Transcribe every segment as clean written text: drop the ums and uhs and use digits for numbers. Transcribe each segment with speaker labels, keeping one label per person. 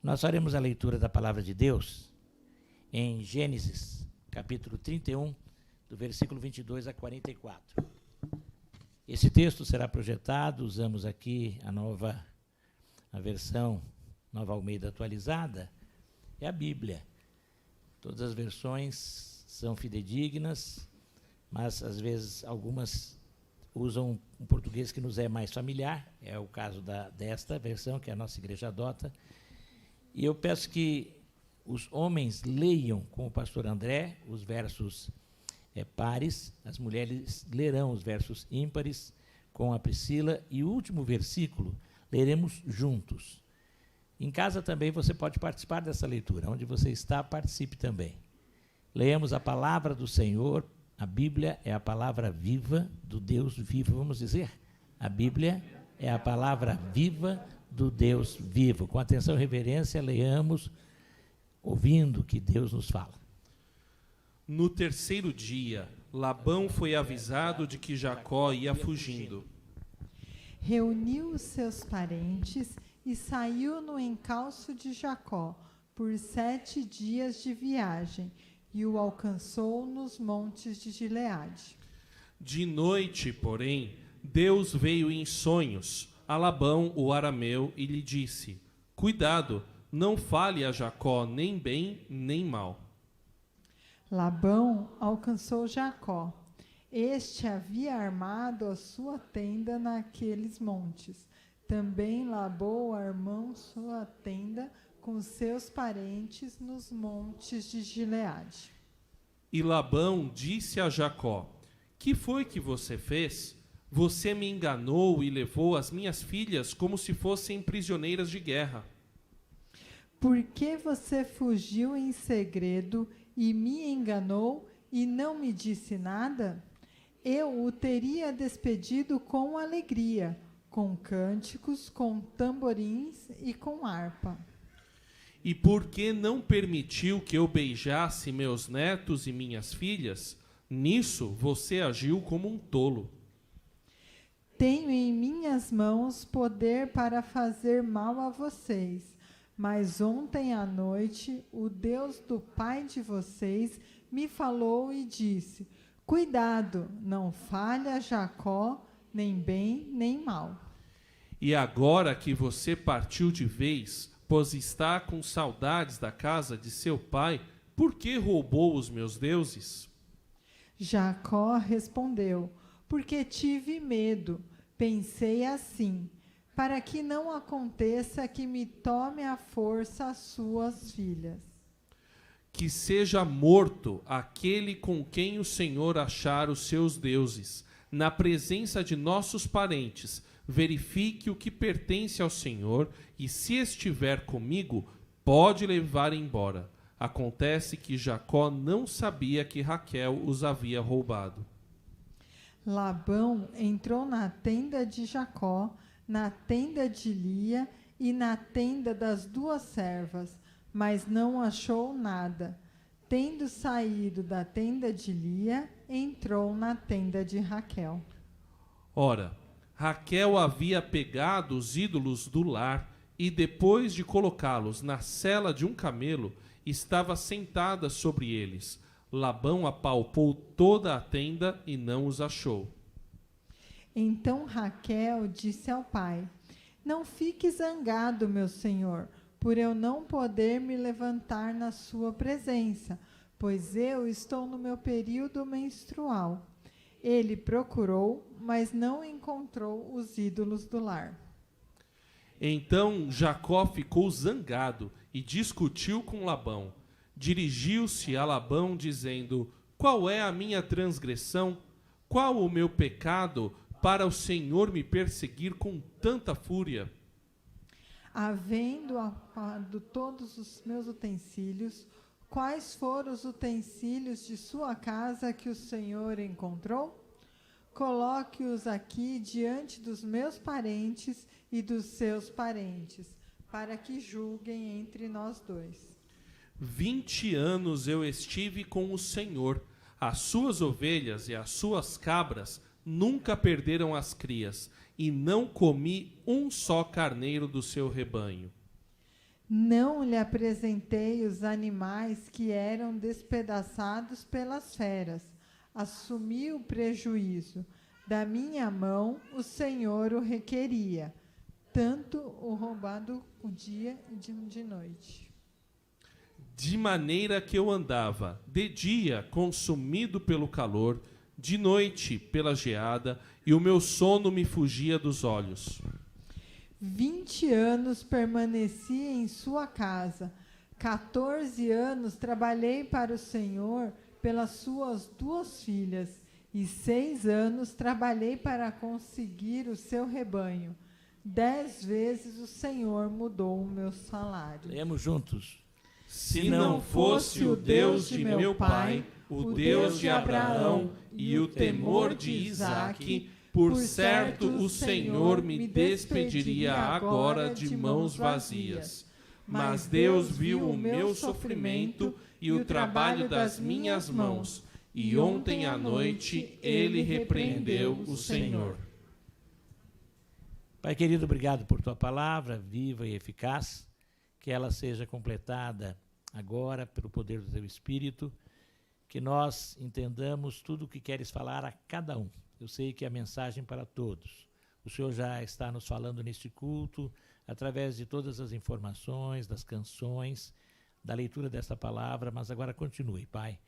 Speaker 1: Nós faremos a leitura da palavra de Deus em Gênesis, capítulo 31, do versículo 22 a 44. Esse texto será projetado, usamos aqui a versão Nova Almeida atualizada, é a Bíblia. Todas as versões são fidedignas, mas às vezes algumas usam um português que nos é mais familiar, é o caso desta versão que a nossa igreja adota. E eu peço que os homens leiam com o pastor André os versos pares, as mulheres lerão os versos ímpares com a Priscila, e o último versículo leremos juntos. Em casa também você pode participar dessa leitura, onde você está, participe também. Leamos a palavra do Senhor. A Bíblia é a palavra viva do Deus vivo, vamos dizer? A Bíblia é a palavra viva do Deus vivo. Com atenção e reverência, leamos, ouvindo o que Deus nos fala.
Speaker 2: No terceiro dia, Labão foi avisado de que Jacó ia fugindo.
Speaker 3: Reuniu os seus parentes e saiu no encalço de Jacó por 7 dias de viagem, e o alcançou nos montes de Gileade.
Speaker 2: De noite, porém, Deus veio em sonhos a Labão, o arameu, e lhe disse: Cuidado, não fale a Jacó nem bem nem mal.
Speaker 3: Labão alcançou Jacó. Este havia armado a sua tenda naqueles montes. Também Labão armou sua tenda com seus parentes nos montes de Gileade.
Speaker 2: E Labão disse a Jacó: Que foi que você fez? Você me enganou e levou as minhas filhas como se fossem prisioneiras de guerra.
Speaker 3: Por que você fugiu em segredo e me enganou e não me disse nada? Eu o teria despedido com alegria, com cânticos, com tamborins e com harpa.
Speaker 2: E por que não permitiu que eu beijasse meus netos e minhas filhas? Nisso você agiu como um tolo.
Speaker 3: Tenho em minhas mãos poder para fazer mal a vocês, mas ontem à noite o Deus do pai de vocês me falou e disse: Cuidado, não fale a Jacó, nem bem nem mal.
Speaker 2: E agora que você partiu de vez, pois está com saudades da casa de seu pai, por que roubou os meus deuses?
Speaker 3: Jacó respondeu: Porque tive medo, pensei assim, para que não aconteça que me tome à força as suas filhas.
Speaker 2: Que seja morto aquele com quem o Senhor achar os seus deuses, na presença de nossos parentes. Verifique o que pertence ao Senhor, e se estiver comigo, pode levar embora. Acontece que Jacó não sabia que Raquel os havia roubado.
Speaker 3: Labão entrou na tenda de Jacó, na tenda de Lia e na tenda das 2 servas, mas não achou nada. Tendo saído da tenda de Lia, entrou na tenda de Raquel.
Speaker 2: Ora, Raquel havia pegado os ídolos do lar e, depois de colocá-los na sela de um camelo, estava sentada sobre eles. Labão apalpou toda a tenda e não os achou.
Speaker 3: Então Raquel disse ao pai: Não fique zangado, meu senhor, por eu não poder me levantar na sua presença, pois eu estou no meu período menstrual. Ele procurou, mas não encontrou os ídolos do lar.
Speaker 2: Então Jacó ficou zangado e discutiu com Labão. Dirigiu-se a Labão dizendo: Qual é a minha transgressão? Qual o meu pecado para o Senhor me perseguir com tanta fúria?
Speaker 3: Havendo apado todos os meus utensílios, quais foram os utensílios de sua casa que o Senhor encontrou? Coloque-os aqui diante dos meus parentes e dos seus parentes, para que julguem entre nós dois.
Speaker 2: 20 anos eu estive com o Senhor. As suas ovelhas e as suas cabras nunca perderam as crias, e não comi um só carneiro do seu rebanho.
Speaker 3: Não lhe apresentei os animais que eram despedaçados pelas feras. Assumi o prejuízo. Da minha mão o Senhor o requeria, tanto o roubado o dia e de noite.
Speaker 2: De maneira que eu andava, de dia consumido pelo calor, de noite pela geada, e o meu sono me fugia dos olhos.
Speaker 3: 20 anos permaneci em sua casa. 14 anos trabalhei para o Senhor pelas suas 2 filhas. E 6 anos trabalhei para conseguir o seu rebanho. 10 vezes o Senhor mudou o meu salário.
Speaker 1: Lemos juntos.
Speaker 2: Se não fosse o Deus de meu pai, o Deus de Abraão e o temor de Isaque, por certo o Senhor me despediria agora de mãos vazias. Mas Deus viu o meu sofrimento e o trabalho das minhas mãos, e ontem à noite ele repreendeu o Senhor.
Speaker 1: Pai querido, obrigado por tua palavra, viva e eficaz, que ela seja completada agora pelo poder do teu Espírito, que nós entendamos tudo o que queres falar a cada um. Eu sei que é a mensagem para todos. O Senhor já está nos falando neste culto, através de todas as informações, das canções, da leitura desta palavra, mas agora continue, Pai,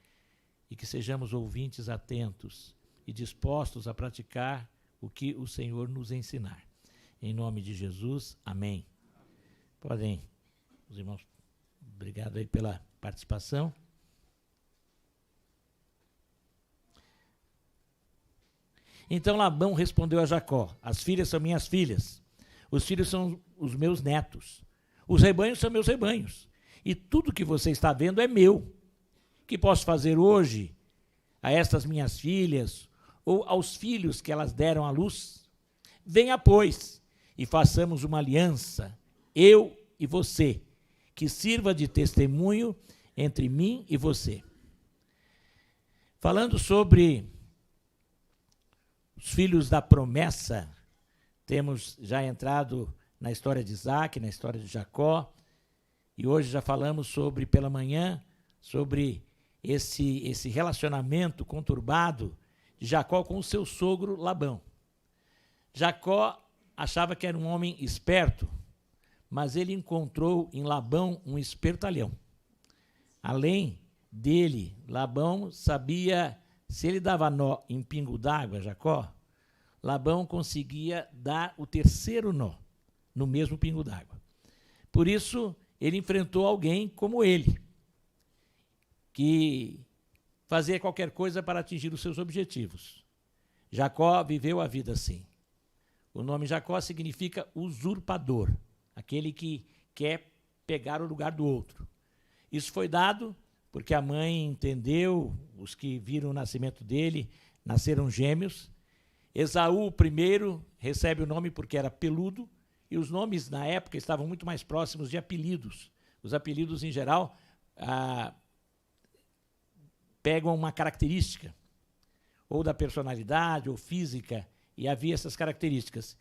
Speaker 1: e que sejamos ouvintes atentos e dispostos a praticar o que o Senhor nos ensinar. Em nome de Jesus, amém. Podem, os irmãos, obrigado aí pela participação. Então Labão respondeu a Jacó: as filhas são minhas filhas, os filhos são os meus netos, os rebanhos são meus rebanhos, e tudo que você está vendo é meu. Que posso fazer hoje a estas minhas filhas ou aos filhos que elas deram à luz? Venha, pois, e façamos uma aliança, eu e você, que sirva de testemunho entre mim e você. Falando sobre os filhos da promessa, temos já entrado na história de Isaque, na história de Jacó, e hoje já falamos sobre, pela manhã, sobre esse relacionamento conturbado de Jacó com o seu sogro Labão. Jacó achava que era um homem esperto, mas ele encontrou em Labão um espertalhão. Além dele, Labão sabia, se ele dava nó em pingo d'água, Jacó, Labão conseguia dar o terceiro nó no mesmo pingo d'água. Por isso, ele enfrentou alguém como ele, que fazia qualquer coisa para atingir os seus objetivos. Jacó viveu a vida assim. O nome Jacó significa usurpador, aquele que quer pegar o lugar do outro. Isso foi dado porque a mãe entendeu, os que viram o nascimento dele, nasceram gêmeos. Esaú, o primeiro, recebe o nome porque era peludo, e os nomes, na época, estavam muito mais próximos de apelidos. Os apelidos, em geral, pegam uma característica, ou da personalidade, ou física, e havia essas características.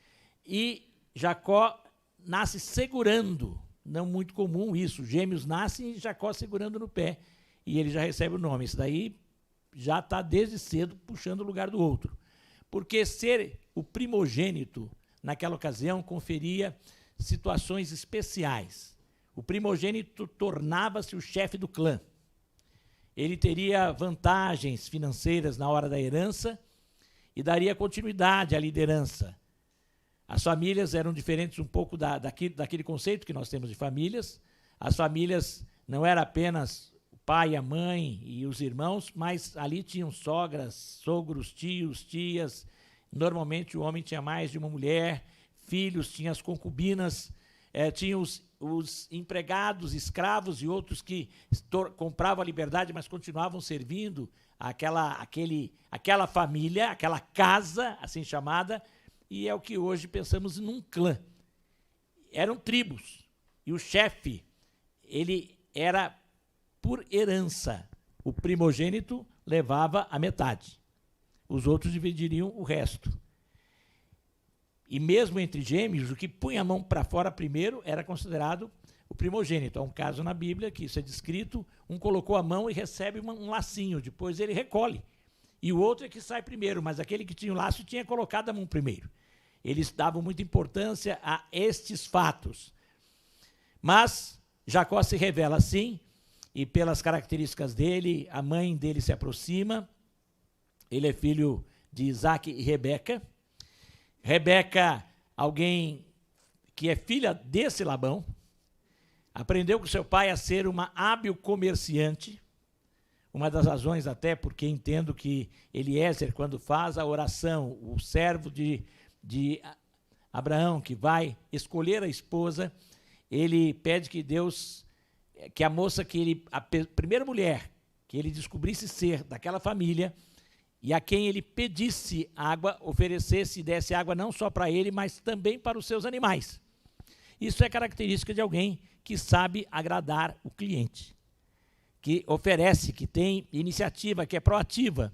Speaker 1: E Jacó nasce segurando, não muito comum isso, gêmeos nascem e Jacó segurando no pé, e ele já recebe o nome. Isso daí já está desde cedo puxando o lugar do outro. Porque ser o primogênito, naquela ocasião, conferia situações especiais. O primogênito tornava-se o chefe do clã. Ele teria vantagens financeiras na hora da herança e daria continuidade à liderança. As famílias eram diferentes um pouco daquele conceito que nós temos de famílias. As famílias não era apenas o pai, a mãe e os irmãos, mas ali tinham sogras, sogros, tios, tias. Normalmente o homem tinha mais de uma mulher, filhos, tinha as concubinas, tinha os empregados, escravos e outros que compravam a liberdade, mas continuavam servindo aquela família, aquela casa, assim chamada, e é o que hoje pensamos num clã. Eram tribos, e o chefe, ele era por herança. O primogênito levava a metade, os outros dividiriam o resto. E mesmo entre gêmeos, o que punha a mão para fora primeiro era considerado o primogênito. Há um caso na Bíblia que isso é descrito, um colocou a mão e recebe um lacinho, depois ele recolhe. E o outro é que sai primeiro, mas aquele que tinha o laço tinha colocado a mão primeiro. Eles davam muita importância a estes fatos. Mas Jacó se revela assim, e pelas características dele, a mãe dele se aproxima. Ele é filho de Isaac e Rebeca. Rebeca, alguém que é filha desse Labão, aprendeu com seu pai a ser uma hábil comerciante. Uma das razões até porque entendo que Eliezer, quando faz a oração, o servo de Abraão, que vai escolher a esposa, ele pede que Deus, que a moça a primeira mulher que ele descobrisse ser daquela família, e a quem ele pedisse água, oferecesse e desse água não só para ele, mas também para os seus animais. Isso é característica de alguém que sabe agradar o cliente, que oferece, que tem iniciativa, que é proativa.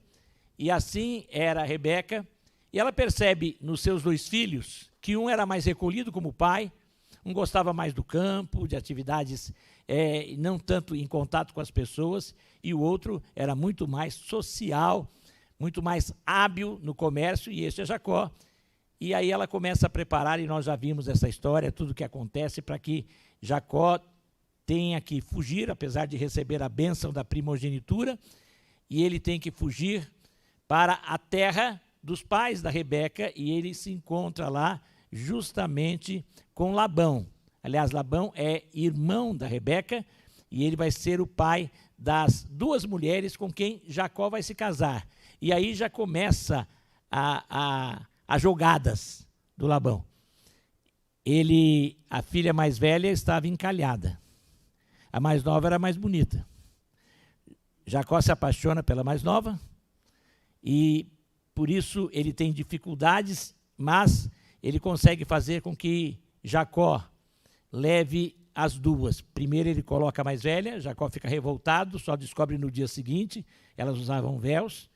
Speaker 1: E assim era a Rebeca, e ela percebe nos seus 2 filhos que um era mais recolhido como o pai, um gostava mais do campo, de atividades não tanto em contato com as pessoas, e o outro era muito mais social, muito mais hábil no comércio, e esse é Jacó. E aí ela começa a preparar, e nós já vimos essa história, tudo o que acontece para que Jacó tenha que fugir, apesar de receber a bênção da primogenitura, e ele tem que fugir para a terra dos pais da Rebeca, e ele se encontra lá justamente com Labão. Aliás, Labão é irmão da Rebeca, e ele vai ser o pai das 2 mulheres com quem Jacó vai se casar. E aí já começa as jogadas do Labão. A filha mais velha estava encalhada. A mais nova era mais bonita. Jacó se apaixona pela mais nova e, por isso, ele tem dificuldades, mas ele consegue fazer com que Jacó leve as 2. Primeiro ele coloca a mais velha, Jacó fica revoltado, só descobre no dia seguinte, elas usavam véus,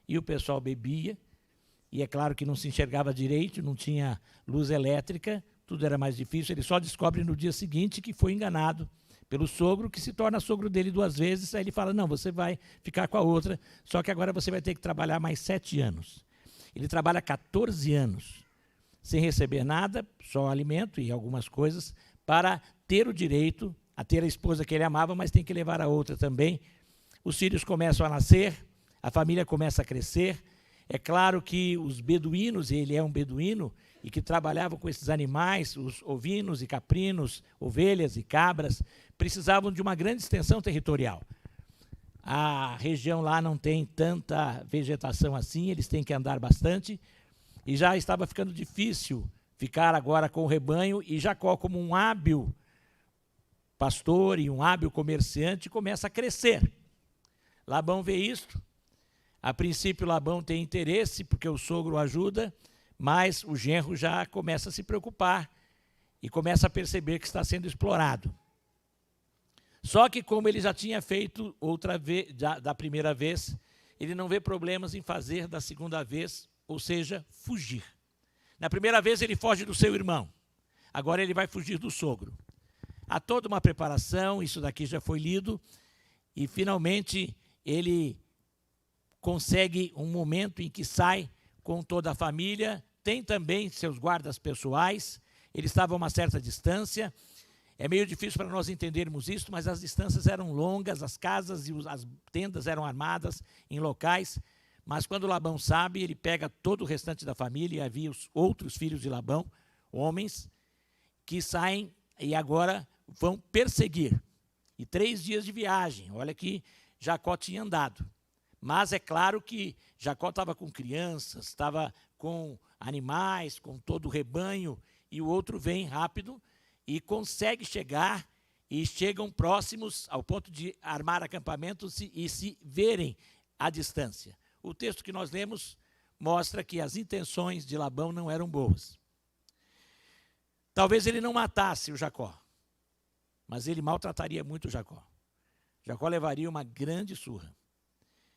Speaker 1: e o pessoal bebia, e é claro que não se enxergava direito, não tinha luz elétrica, tudo era mais difícil, ele só descobre no dia seguinte que foi enganado pelo sogro, que se torna sogro dele 2 vezes, aí ele fala, não, você vai ficar com a outra, só que agora você vai ter que trabalhar mais 7 anos. Ele trabalha 14 anos, sem receber nada, só alimento e algumas coisas, para ter o direito a ter a esposa que ele amava, mas tem que levar a outra também. Os filhos começam a nascer, a família começa a crescer. É claro que os beduínos, ele é um beduíno, e que trabalhavam com esses animais, os ovinos e caprinos, ovelhas e cabras, precisavam de uma grande extensão territorial. A região lá não tem tanta vegetação assim, eles têm que andar bastante, e já estava ficando difícil ficar agora com o rebanho, e Jacó, como um hábil pastor e um hábil comerciante, começa a crescer. Labão vê isto. A princípio, Labão tem interesse, porque o sogro o ajuda, mas o genro já começa a se preocupar e começa a perceber que está sendo explorado. Só que, como ele já tinha feito outra vez, da primeira vez, ele não vê problemas em fazer da segunda vez, ou seja, fugir. Na primeira vez ele foge do seu irmão, agora ele vai fugir do sogro. Há toda uma preparação, isso daqui já foi lido, e finalmente ele consegue um momento em que sai com toda a família, tem também seus guardas pessoais, eles estavam a uma certa distância. É meio difícil para nós entendermos isso, mas as distâncias eram longas, as casas e as tendas eram armadas em locais, mas quando Labão sabe, ele pega todo o restante da família, e havia os outros filhos de Labão, homens, que saem e agora vão perseguir. E 3 dias de viagem, olha que Jacó tinha andado. Mas é claro que Jacó estava com crianças, estava com animais, com todo o rebanho, e o outro vem rápido e consegue chegar, e chegam próximos ao ponto de armar acampamentos e se verem à distância. O texto que nós lemos mostra que as intenções de Labão não eram boas. Talvez ele não matasse o Jacó, mas ele maltrataria muito o Jacó. Jacó levaria uma grande surra.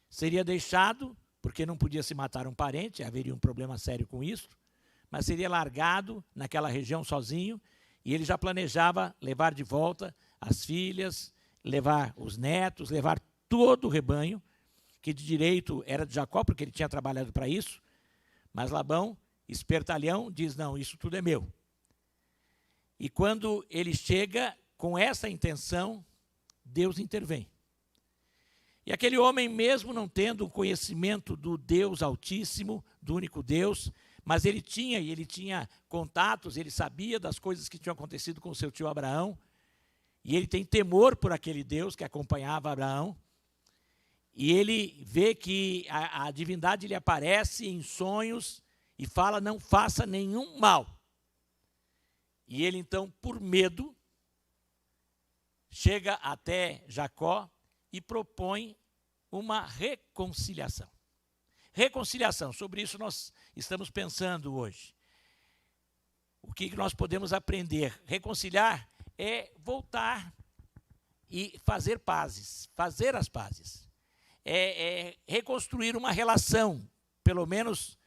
Speaker 1: Seria deixado, porque não podia se matar um parente, haveria um problema sério com isso, mas seria largado naquela região sozinho, E ele já planejava levar de volta as filhas, levar os netos, levar todo o rebanho, que de direito era de Jacó, porque ele tinha trabalhado para isso. Mas Labão, espertalhão, diz, não, isso tudo é meu. E quando ele chega com essa intenção, Deus intervém. E aquele homem, mesmo não tendo o conhecimento do Deus Altíssimo, do único Deus, mas ele tinha contatos, ele sabia das coisas que tinham acontecido com o seu tio Abraão, e ele tem temor por aquele Deus que acompanhava Abraão, e ele vê que a divindade lhe aparece em sonhos e fala, não faça nenhum mal. E ele então, por medo, chega até Jacó e propõe uma reconciliação. Reconciliação, sobre isso nós estamos pensando hoje. O que nós podemos aprender? Reconciliar é voltar e fazer pazes, fazer as pazes. É reconstruir uma relação, pelo menos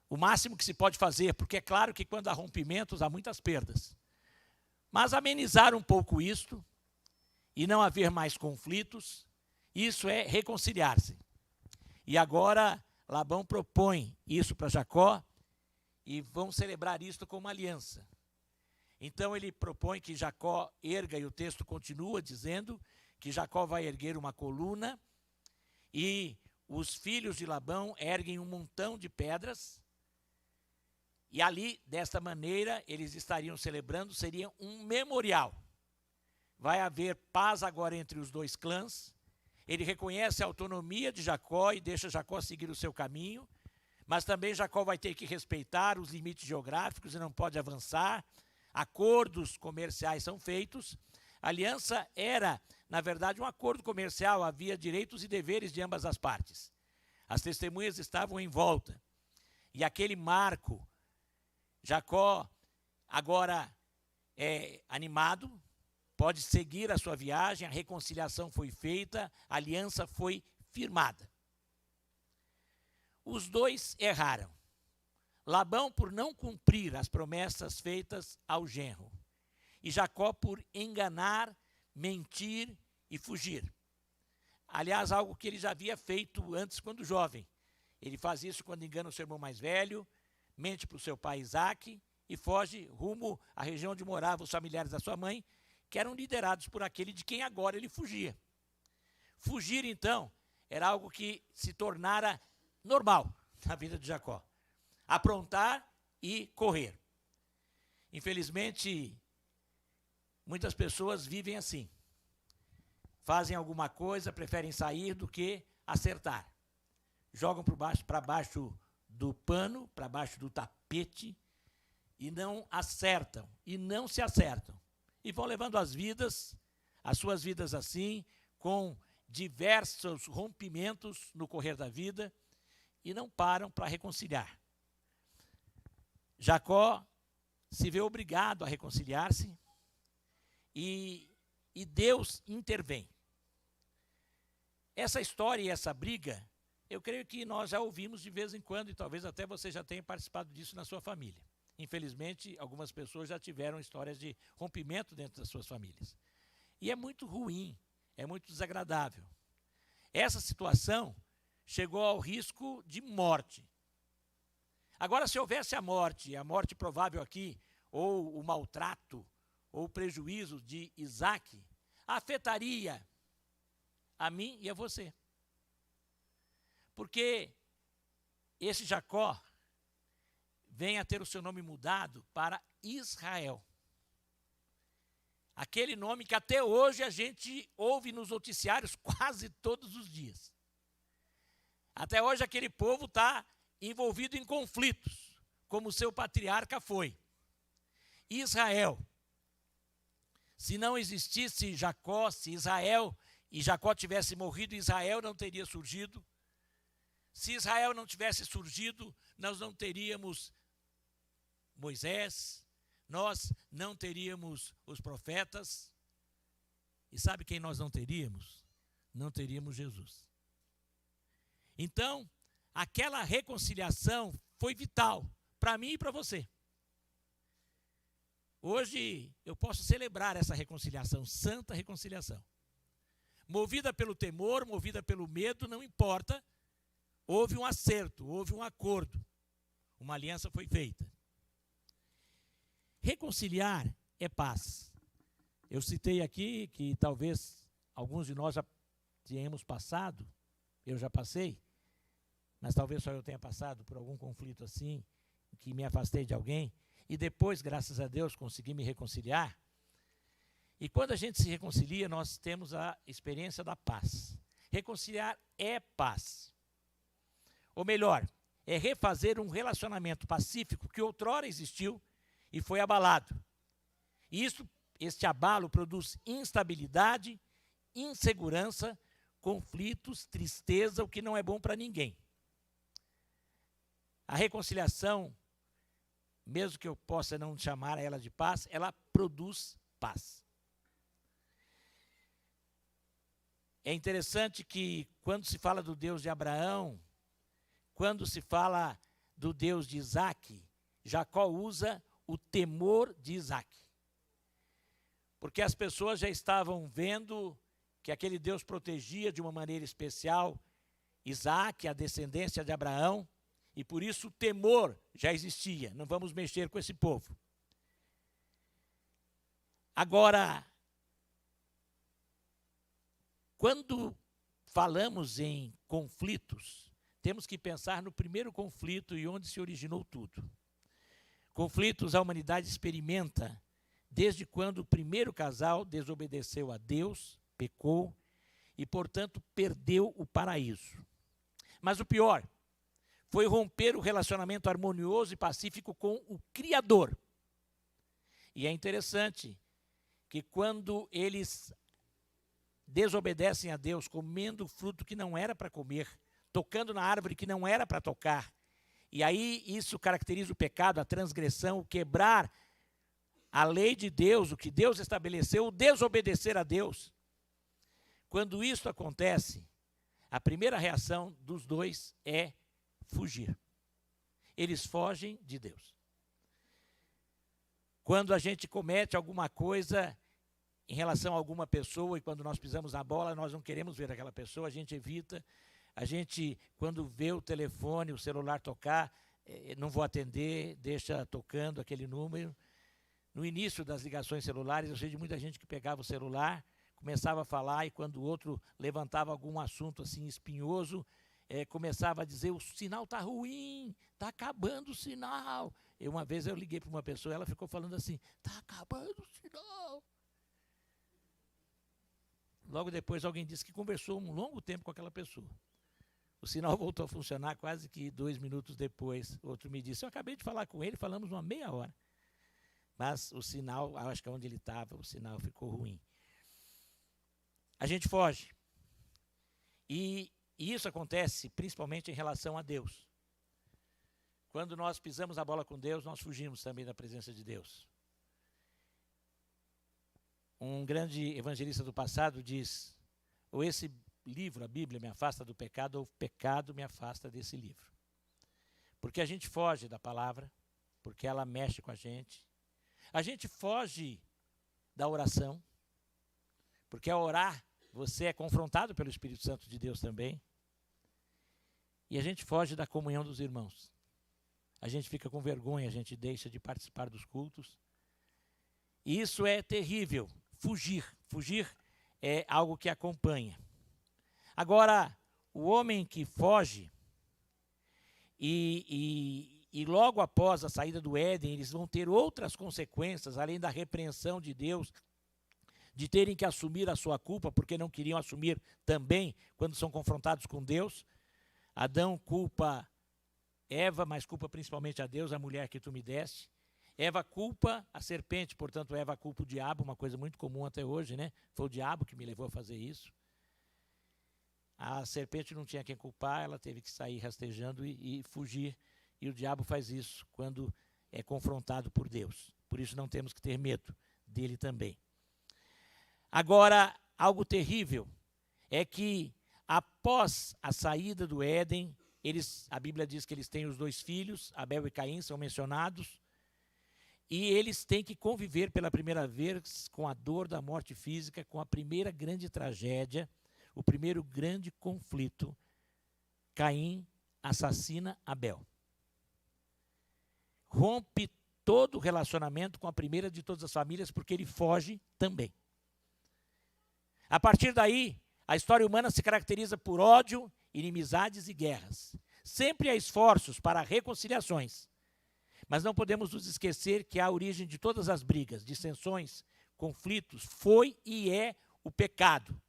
Speaker 1: o máximo que se pode fazer, porque é claro que quando há rompimentos há muitas perdas. Mas amenizar um pouco isto e não haver mais conflitos, isso é reconciliar-se. E agora Labão propõe isso para Jacó e vão celebrar isto como uma aliança. Então ele propõe que Jacó erga, e o texto continua dizendo que Jacó vai erguer uma coluna e os filhos de Labão erguem um montão de pedras e ali, desta maneira, eles estariam celebrando, seria um memorial. Vai haver paz agora entre os dois clãs. Ele reconhece a autonomia de Jacó e deixa Jacó seguir o seu caminho, mas também Jacó vai ter que respeitar os limites geográficos e não pode avançar. Acordos comerciais são feitos. A aliança era, na verdade, um acordo comercial, havia direitos e deveres de ambas as partes. As testemunhas estavam em volta. E aquele marco, Jacó agora é animado, pode seguir a sua viagem, a reconciliação foi feita, a aliança foi firmada. Os dois erraram. Labão por não cumprir as promessas feitas ao genro, e Jacó por enganar, mentir e fugir. Aliás, algo que ele já havia feito antes quando jovem. Ele faz isso quando engana o seu irmão mais velho, mente para o seu pai Isaque e foge rumo à região onde moravam os familiares da sua mãe, que eram liderados por aquele de quem agora ele fugia. Fugir, então, era algo que se tornara normal na vida de Jacó. Aprontar e correr. Infelizmente, muitas pessoas vivem assim. Fazem alguma coisa, preferem sair do que acertar. Jogam para baixo do pano, para baixo do tapete, e não acertam, e não se acertam. E vão levando as suas vidas assim, com diversos rompimentos no correr da vida, e não param para reconciliar. Jacó se vê obrigado a reconciliar-se, e Deus intervém. Essa história e essa briga, eu creio que nós já ouvimos de vez em quando, e talvez até você já tenha participado disso na sua família. Infelizmente, algumas pessoas já tiveram histórias de rompimento dentro das suas famílias. E é muito ruim, é muito desagradável. Essa situação chegou ao risco de morte. Agora, se houvesse a morte provável aqui, ou o maltrato, ou o prejuízo de Isaque, afetaria a mim e a você. Porque esse Jacó vem a ter o seu nome mudado para Israel. Aquele nome que até hoje a gente ouve nos noticiários quase todos os dias. Até hoje aquele povo está envolvido em conflitos, como seu patriarca foi. Israel. Se não existisse Jacó, se Israel e Jacó tivesse morrido, Israel não teria surgido. Se Israel não tivesse surgido, nós não teríamos Moisés, nós não teríamos os profetas. E sabe quem nós não teríamos? Não teríamos Jesus. Então, aquela reconciliação foi vital para mim e para você. Hoje eu posso celebrar essa reconciliação, santa reconciliação. Movida pelo temor, movida pelo medo, não importa. Houve um acerto, houve um acordo. Uma aliança foi feita. Reconciliar é paz. Eu citei aqui que talvez alguns de nós já tenhamos passado, eu já passei, mas talvez só eu tenha passado por algum conflito assim, que me afastei de alguém, e depois, graças a Deus, consegui me reconciliar. E quando a gente se reconcilia, nós temos a experiência da paz. Reconciliar é paz. Ou melhor, é refazer um relacionamento pacífico que outrora existiu e foi abalado. E este abalo produz instabilidade, insegurança, conflitos, tristeza, o que não é bom para ninguém. A reconciliação, mesmo que eu possa não chamar ela de paz, ela produz paz. É interessante que quando se fala do Deus de Abraão, quando se fala do Deus de Isaac, Jacó usa o temor de Isaac. Porque as pessoas já estavam vendo que aquele Deus protegia de uma maneira especial Isaac, a descendência de Abraão, e por isso o temor já existia. Não vamos mexer com esse povo. Agora, quando falamos em conflitos, temos que pensar no primeiro conflito e onde se originou tudo. Conflitos a humanidade experimenta desde quando o primeiro casal desobedeceu a Deus, pecou e, portanto, perdeu o paraíso. Mas o pior foi romper o relacionamento harmonioso e pacífico com o Criador. E é interessante que quando eles desobedecem a Deus, comendo o fruto que não era para comer, tocando na árvore que não era para tocar, e aí isso caracteriza o pecado, a transgressão, o quebrar a lei de Deus, o que Deus estabeleceu, o desobedecer a Deus. Quando isso acontece, a primeira reação dos dois é fugir. Eles fogem de Deus. Quando a gente comete alguma coisa em relação a alguma pessoa, e quando nós pisamos na bola, nós não queremos ver aquela pessoa, a gente evita. A gente, quando vê o telefone, o celular tocar, não vou atender, deixa tocando aquele número. No início das ligações celulares, eu sei de muita gente que pegava o celular, começava a falar, e quando o outro levantava algum assunto assim espinhoso, começava a dizer: o sinal está ruim, está acabando o sinal. Uma vez eu liguei para uma pessoa, ela ficou falando assim: está acabando o sinal. Logo depois alguém disse que conversou um longo tempo com aquela pessoa. O sinal voltou a funcionar quase que 2 minutos depois. Outro me disse: eu acabei de falar com ele, falamos uma meia hora. Mas o sinal, acho que onde ele estava, o sinal ficou ruim. A gente foge. E isso acontece principalmente em relação a Deus. Quando nós pisamos a bola com Deus, nós fugimos também da presença de Deus. Um grande evangelista do passado diz: ou esse livro, a Bíblia, me afasta do pecado, ou o pecado me afasta desse livro. Porque a gente foge da palavra, porque ela mexe com a gente. A gente foge da oração, porque ao orar você é confrontado pelo Espírito Santo de Deus também. E a gente foge da comunhão dos irmãos. A gente fica com vergonha, a gente deixa de participar dos cultos. E isso é terrível. Fugir é algo que acompanha. Agora, o homem que foge, e logo após a saída do Éden, eles vão ter outras consequências, além da repreensão de Deus, de terem que assumir a sua culpa, porque não queriam assumir também quando são confrontados com Deus. Adão culpa Eva, mas culpa principalmente a Deus, a mulher que tu me deste. Eva culpa a serpente, portanto Eva culpa o diabo, uma coisa muito comum até hoje, né? Foi o diabo que me levou a fazer isso. A serpente não tinha quem culpar, ela teve que sair rastejando e fugir. E o diabo faz isso quando é confrontado por Deus. Por isso não temos que ter medo dele também. Agora, algo terrível é que após a saída do Éden, a Bíblia diz que eles têm os 2 filhos, Abel e Caim, são mencionados. E eles têm que conviver pela primeira vez com a dor da morte física, com a primeira grande tragédia, o primeiro grande conflito. Caim assassina Abel. Rompe todo o relacionamento com a primeira de todas as famílias, porque ele foge também. A partir daí, a história humana se caracteriza por ódio, inimizades e guerras. Sempre há esforços para reconciliações. Mas não podemos nos esquecer que a origem de todas as brigas, dissensões, conflitos, foi e é o pecado,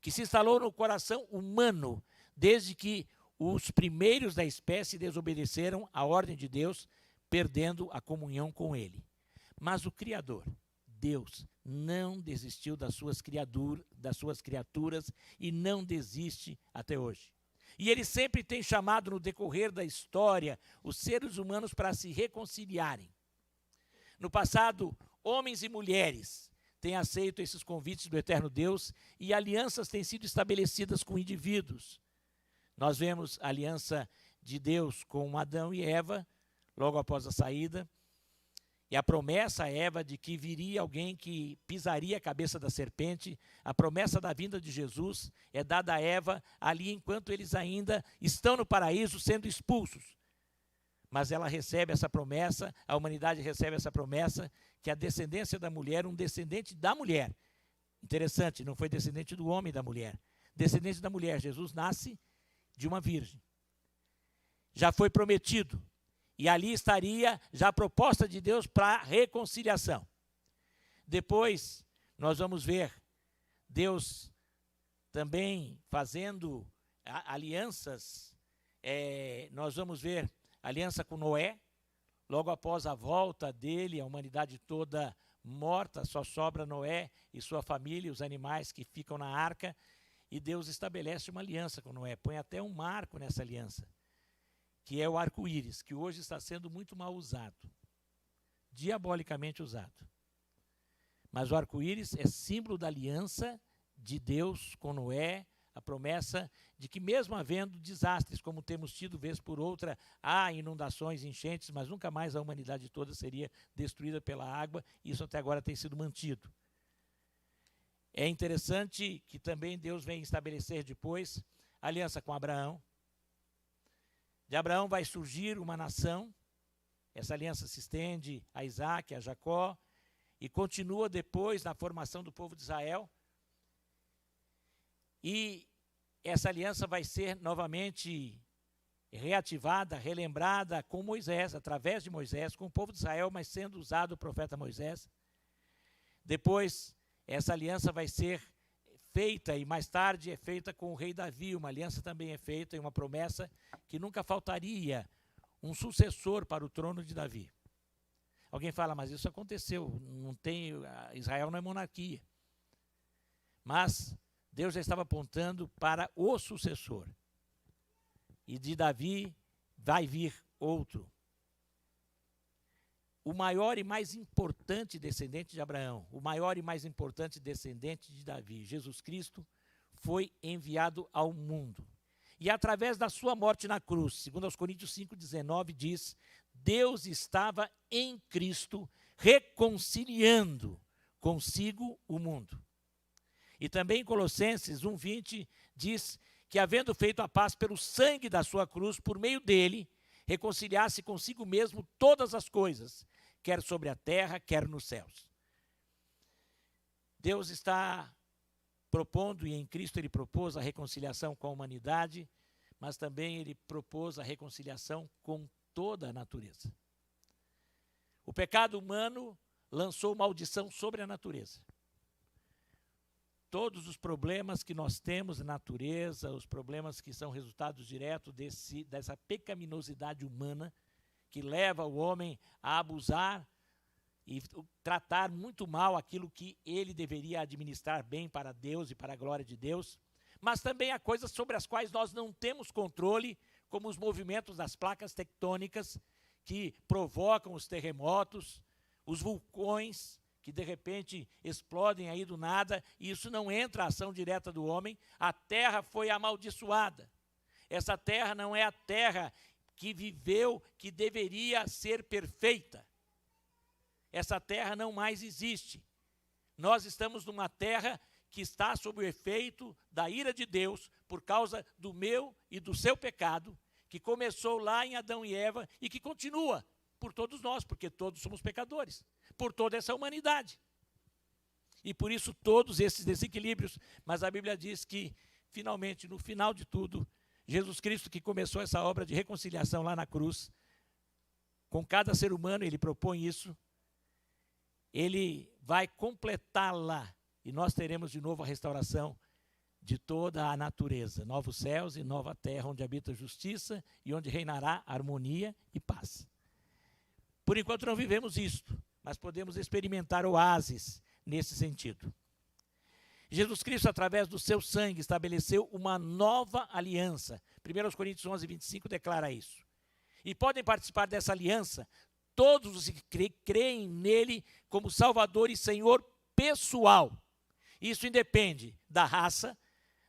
Speaker 1: que se instalou no coração humano desde que os primeiros da espécie desobedeceram à ordem de Deus, perdendo a comunhão com Ele. Mas o Criador, Deus, não desistiu das suas criaturas e não desiste até hoje. E Ele sempre tem chamado no decorrer da história os seres humanos para se reconciliarem. No passado, homens e mulheres têm aceito esses convites do eterno Deus e alianças têm sido estabelecidas com indivíduos. Nós vemos a aliança de Deus com Adão e Eva, logo após a saída, e a promessa a Eva de que viria alguém que pisaria a cabeça da serpente, a promessa da vinda de Jesus é dada a Eva ali enquanto eles ainda estão no paraíso sendo expulsos. Mas ela recebe essa promessa, a humanidade recebe essa promessa, que a descendência da mulher, um descendente da mulher. Interessante, não foi descendente do homem e da mulher. Descendente da mulher, Jesus nasce de uma virgem. Já foi prometido. E ali estaria já a proposta de Deus para a reconciliação. Depois, nós vamos ver Deus também fazendo alianças. Nós vamos ver aliança com Noé. Logo após a volta dele, a humanidade toda morta, só sobra Noé e sua família, os animais que ficam na arca. E Deus estabelece uma aliança com Noé, põe até um marco nessa aliança, que é o arco-íris, que hoje está sendo muito mal usado, diabolicamente usado. Mas o arco-íris é símbolo da aliança de Deus com Noé, a promessa de que mesmo havendo desastres, como temos tido vez por outra, há inundações, enchentes, mas nunca mais a humanidade toda seria destruída pela água, e isso até agora tem sido mantido. É interessante que também Deus vem estabelecer depois a aliança com Abraão. De Abraão vai surgir uma nação, essa aliança se estende a Isaac, a Jacó, e continua depois na formação do povo de Israel. E essa aliança vai ser novamente reativada, relembrada com Moisés, através de Moisés, com o povo de Israel, mas sendo usado o profeta Moisés. Depois, essa aliança vai ser feita, e mais tarde é feita com o rei Davi, uma aliança também é feita, e uma promessa que nunca faltaria um sucessor para o trono de Davi. Alguém fala, mas isso aconteceu, Israel não é monarquia. Mas Deus já estava apontando para o sucessor. E de Davi vai vir outro. O maior e mais importante descendente de Abraão, o maior e mais importante descendente de Davi, Jesus Cristo, foi enviado ao mundo. E através da sua morte na cruz, segundo aos Coríntios 5,19 diz, Deus estava em Cristo reconciliando consigo o mundo. E também em Colossenses 1,20 diz que havendo feito a paz pelo sangue da sua cruz, por meio dele, reconciliasse consigo mesmo todas as coisas, quer sobre a terra, quer nos céus. Deus está propondo, e em Cristo ele propôs a reconciliação com a humanidade, mas também ele propôs a reconciliação com toda a natureza. O pecado humano lançou maldição sobre a natureza. Todos os problemas que nós temos na natureza, os problemas que são resultados diretos dessa pecaminosidade humana, que leva o homem a abusar e tratar muito mal aquilo que ele deveria administrar bem para Deus e para a glória de Deus, mas também há coisas sobre as quais nós não temos controle, como os movimentos das placas tectônicas que provocam os terremotos, os vulcões que de repente explodem aí do nada, e isso não entra a ação direta do homem. A terra foi amaldiçoada. Essa terra não é a terra que viveu, que deveria ser perfeita. essa terra não mais existe. Nós estamos numa terra que está sob o efeito da ira de Deus por causa do meu e do seu pecado, que começou lá em Adão e Eva e que continua por todos nós, porque todos somos pecadores, por toda essa humanidade. E por isso todos esses desequilíbrios, mas a Bíblia diz que, finalmente, no final de tudo, Jesus Cristo, que começou essa obra de reconciliação lá na cruz, com cada ser humano, ele propõe isso, ele vai completá-la e nós teremos de novo a restauração de toda a natureza, novos céus e nova terra, onde habita justiça e onde reinará harmonia e paz. Por enquanto não vivemos isto, mas podemos experimentar oásis nesse sentido. Jesus Cristo, através do seu sangue, estabeleceu uma nova aliança. 1 Coríntios 11, 25 declara isso. E podem participar dessa aliança todos os que creem nele como Salvador e Senhor pessoal. Isso independe da raça,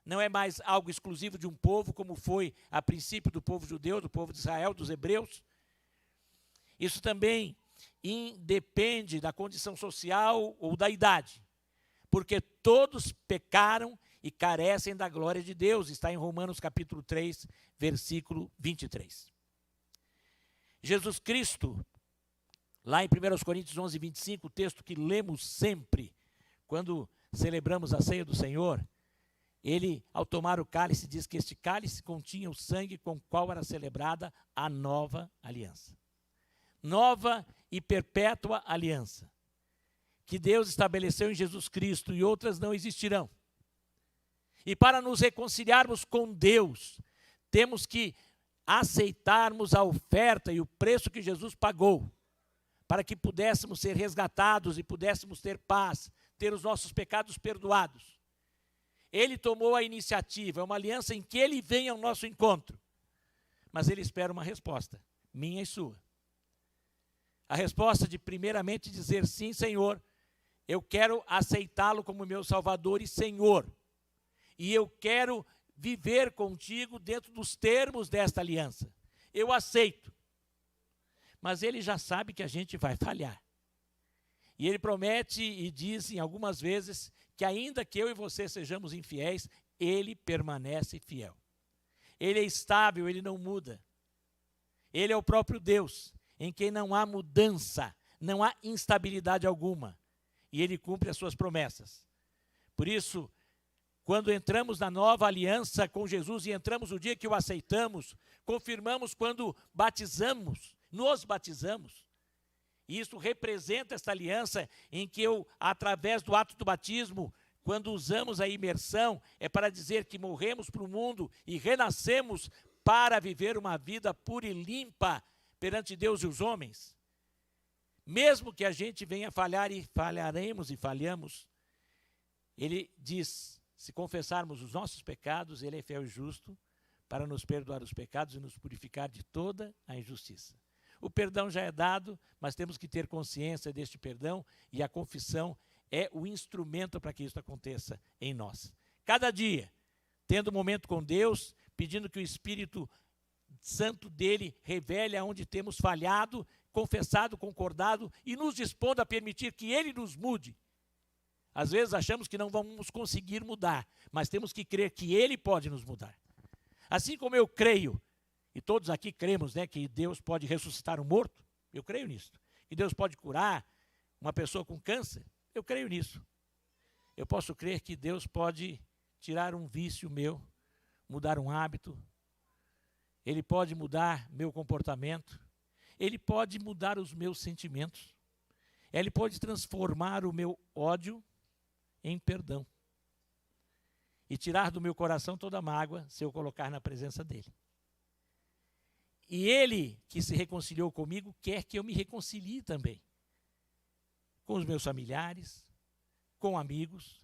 Speaker 1: não é mais algo exclusivo de um povo, como foi a princípio do povo judeu, do povo de Israel, dos hebreus. Isso também independe da condição social ou da idade, porque todos pecaram e carecem da glória de Deus. Está em Romanos capítulo 3, versículo 23. Jesus Cristo, lá em 1 Coríntios 11, 25, o texto que lemos sempre, quando celebramos a ceia do Senhor, ele, ao tomar o cálice, diz que este cálice continha o sangue com o qual era celebrada a nova aliança. Nova e perpétua aliança, que Deus estabeleceu em Jesus Cristo e outras não existirão. E para nos reconciliarmos com Deus, temos que aceitarmos a oferta e o preço que Jesus pagou, para que pudéssemos ser resgatados e pudéssemos ter paz, ter os nossos pecados perdoados. Ele tomou a iniciativa, é uma aliança em que ele vem ao nosso encontro, mas ele espera uma resposta, minha e sua. A resposta de primeiramente dizer, sim, Senhor, eu quero aceitá-lo como meu Salvador e Senhor, e eu quero viver contigo dentro dos termos desta aliança. Eu aceito, mas ele já sabe que a gente vai falhar. E ele promete e diz em algumas vezes que ainda que eu e você sejamos infiéis, ele permanece fiel. Ele é estável, ele não muda. Ele é o próprio Deus, em quem não há mudança, não há instabilidade alguma. E ele cumpre as suas promessas. Por isso, quando entramos na nova aliança com Jesus e entramos no dia que o aceitamos, confirmamos quando batizamos, nos batizamos. Isso representa esta aliança em que eu, através do ato do batismo, quando usamos a imersão, é para dizer que morremos para o mundo e renascemos para viver uma vida pura e limpa perante Deus e os homens. Mesmo que a gente venha falhar e falharemos e falhamos, ele diz, se confessarmos os nossos pecados, ele é fiel e justo para nos perdoar os pecados e nos purificar de toda a injustiça. O perdão já é dado, mas temos que ter consciência deste perdão e a confissão é o instrumento para que isso aconteça em nós. Cada dia, tendo um momento com Deus, pedindo que o Espírito Santo dele revele aonde temos falhado, confessado, concordado e nos dispondo a permitir que ele nos mude. Às vezes achamos que não vamos conseguir mudar, mas temos que crer que ele pode nos mudar. Assim como eu creio, e todos aqui cremos, né, que Deus pode ressuscitar um morto, eu creio nisso. Que Deus pode curar uma pessoa com câncer, eu creio nisso. Eu posso crer que Deus pode tirar um vício meu, mudar um hábito, ele pode mudar meu comportamento, ele pode mudar os meus sentimentos, ele pode transformar o meu ódio em perdão e tirar do meu coração toda mágoa se eu colocar na presença dele. E ele, que se reconciliou comigo, quer que eu me reconcilie também com os meus familiares, com amigos,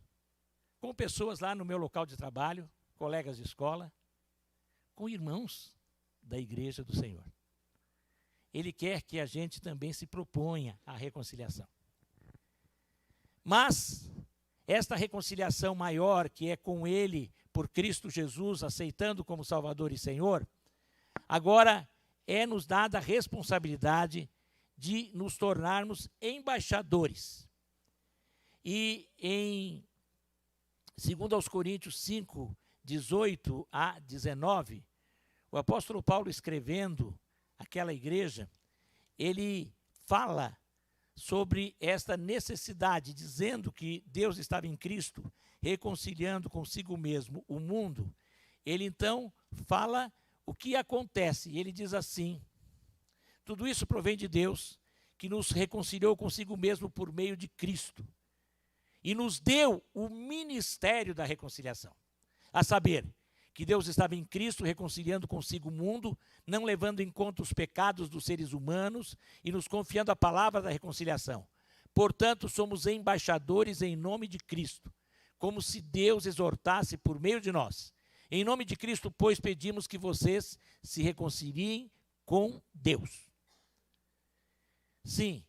Speaker 1: com pessoas lá no meu local de trabalho, colegas de escola, com irmãos da igreja do Senhor. Ele quer que a gente também se proponha à reconciliação. Mas esta reconciliação maior, que é com ele, por Cristo Jesus, aceitando como Salvador e Senhor, agora é nos dada a responsabilidade de nos tornarmos embaixadores. E em 2 Coríntios 5, 18 a 19, o apóstolo Paulo, escrevendo àquela igreja, ele fala sobre esta necessidade, dizendo que Deus estava em Cristo, reconciliando consigo mesmo o mundo. Ele então fala o que acontece, e ele diz assim: tudo isso provém de Deus, que nos reconciliou consigo mesmo por meio de Cristo, e nos deu o ministério da reconciliação, a saber, que Deus estava em Cristo reconciliando consigo o mundo, não levando em conta os pecados dos seres humanos e nos confiando a palavra da reconciliação. Portanto, somos embaixadores em nome de Cristo, como se Deus exortasse por meio de nós. Em nome de Cristo, pois, pedimos que vocês se reconciliem com Deus. Sim,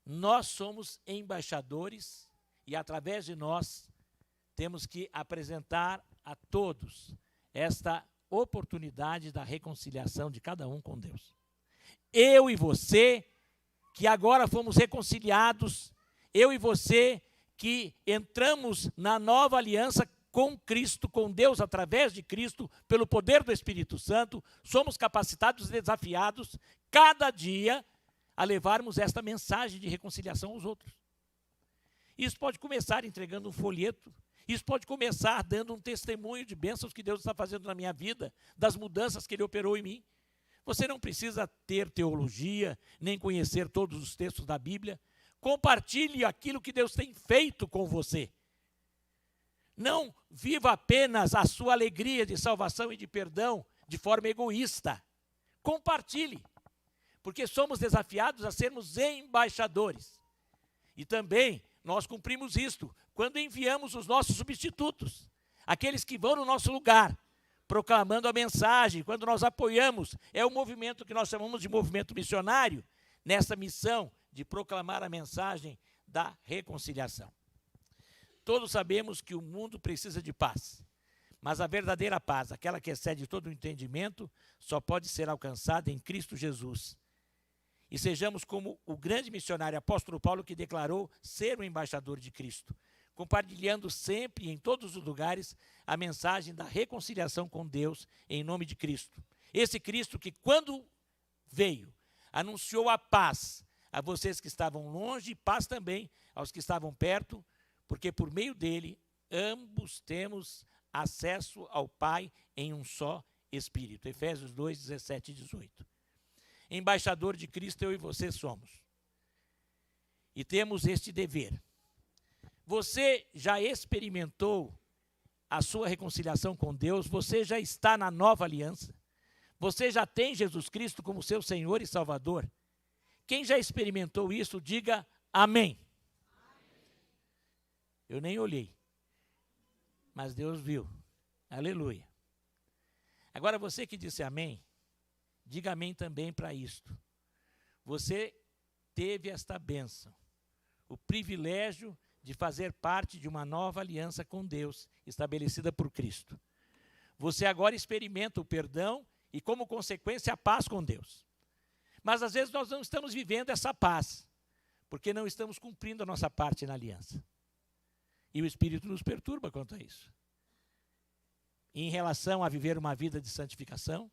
Speaker 1: nós somos embaixadores e, através de nós, temos que apresentar a todos esta oportunidade da reconciliação de cada um com Deus. Eu e você, que agora fomos reconciliados, eu e você, que entramos na nova aliança com Cristo, com Deus, através de Cristo, pelo poder do Espírito Santo, somos capacitados e desafiados, cada dia, a levarmos esta mensagem de reconciliação aos outros. Isso pode começar entregando um folheto, isso pode começar dando um testemunho de bênçãos que Deus está fazendo na minha vida, das mudanças que Ele operou em mim. Você não precisa ter teologia, nem conhecer todos os textos da Bíblia. Compartilhe aquilo que Deus tem feito com você. Não viva apenas a sua alegria de salvação e de perdão de forma egoísta. Compartilhe, porque somos desafiados a sermos embaixadores. E também nós cumprimos isto quando enviamos os nossos substitutos, aqueles que vão no nosso lugar, proclamando a mensagem, quando nós apoiamos, é o movimento que nós chamamos de movimento missionário, nessa missão de proclamar a mensagem da reconciliação. Todos sabemos que o mundo precisa de paz, mas a verdadeira paz, aquela que excede todo o entendimento, só pode ser alcançada em Cristo Jesus. E sejamos como o grande missionário apóstolo Paulo, que declarou ser o embaixador de Cristo, compartilhando sempre e em todos os lugares a mensagem da reconciliação com Deus em nome de Cristo. Esse Cristo que, quando veio, anunciou a paz a vocês que estavam longe e paz também aos que estavam perto, porque por meio dele ambos temos acesso ao Pai em um só Espírito. Efésios 2, 17 e 18. Embaixador de Cristo eu e você somos. E temos este dever. Você já experimentou a sua reconciliação com Deus? Você já está na nova aliança? Você já tem Jesus Cristo como seu Senhor e Salvador? Quem já experimentou isso, diga amém. Eu nem olhei, mas Deus viu. Aleluia. Agora você que disse amém, diga amém também para isto. Você teve esta bênção, o privilégio de fazer parte de uma nova aliança com Deus, estabelecida por Cristo. Você agora experimenta o perdão e, como consequência, a paz com Deus. Mas, às vezes, nós não estamos vivendo essa paz, porque não estamos cumprindo a nossa parte na aliança. E o Espírito nos perturba quanto a isso. Em relação a viver uma vida de santificação,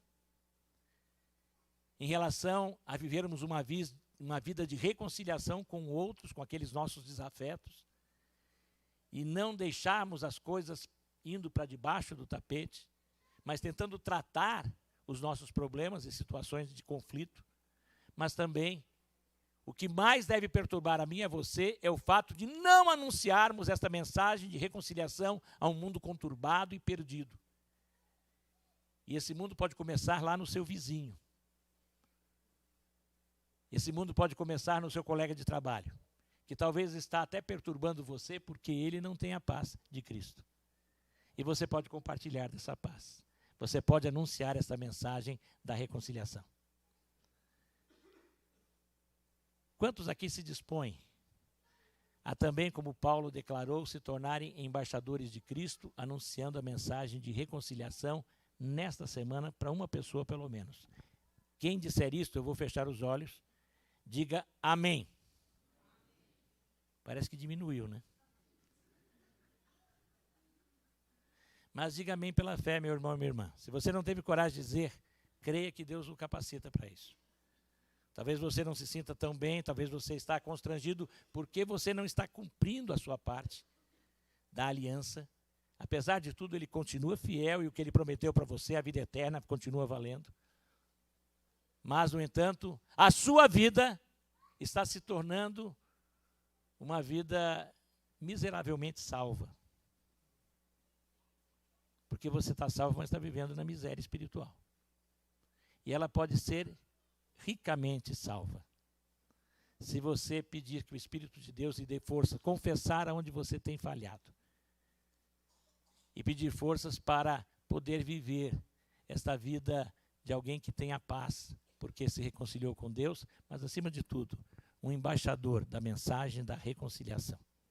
Speaker 1: em relação a vivermos uma vida de reconciliação com outros, com aqueles nossos desafetos, e não deixarmos as coisas indo para debaixo do tapete, mas tentando tratar os nossos problemas e situações de conflito. Mas também, o que mais deve perturbar a mim e a você é o fato de não anunciarmos esta mensagem de reconciliação a um mundo conturbado e perdido. E esse mundo pode começar lá no seu vizinho. Esse mundo pode começar no seu colega de trabalho, que talvez está até perturbando você porque ele não tem a paz de Cristo. E você pode compartilhar dessa paz. Você pode anunciar essa mensagem da reconciliação. Quantos aqui se dispõem a também, como Paulo declarou, se tornarem embaixadores de Cristo, anunciando a mensagem de reconciliação nesta semana para uma pessoa pelo menos? Quem disser isto, eu vou fechar os olhos Diga amém. Parece que diminuiu, né? Mas diga amém pela fé, meu irmão e minha irmã. Se você não teve coragem de dizer, creia que Deus o capacita para isso. Talvez você não se sinta tão bem, talvez você está constrangido porque você não está cumprindo a sua parte da aliança. Apesar de tudo, ele continua fiel e o que ele prometeu para você, a vida eterna, continua valendo. Mas, no entanto, a sua vida está se tornando uma vida miseravelmente salva. Porque você está salvo, mas está vivendo na miséria espiritual. E ela pode ser ricamente salva. Se você pedir que o Espírito de Deus lhe dê força, confessar aonde você tem falhado. E pedir forças para poder viver esta vida de alguém que tenha paz, porque se reconciliou com Deus, mas, acima de tudo, um embaixador da mensagem da reconciliação.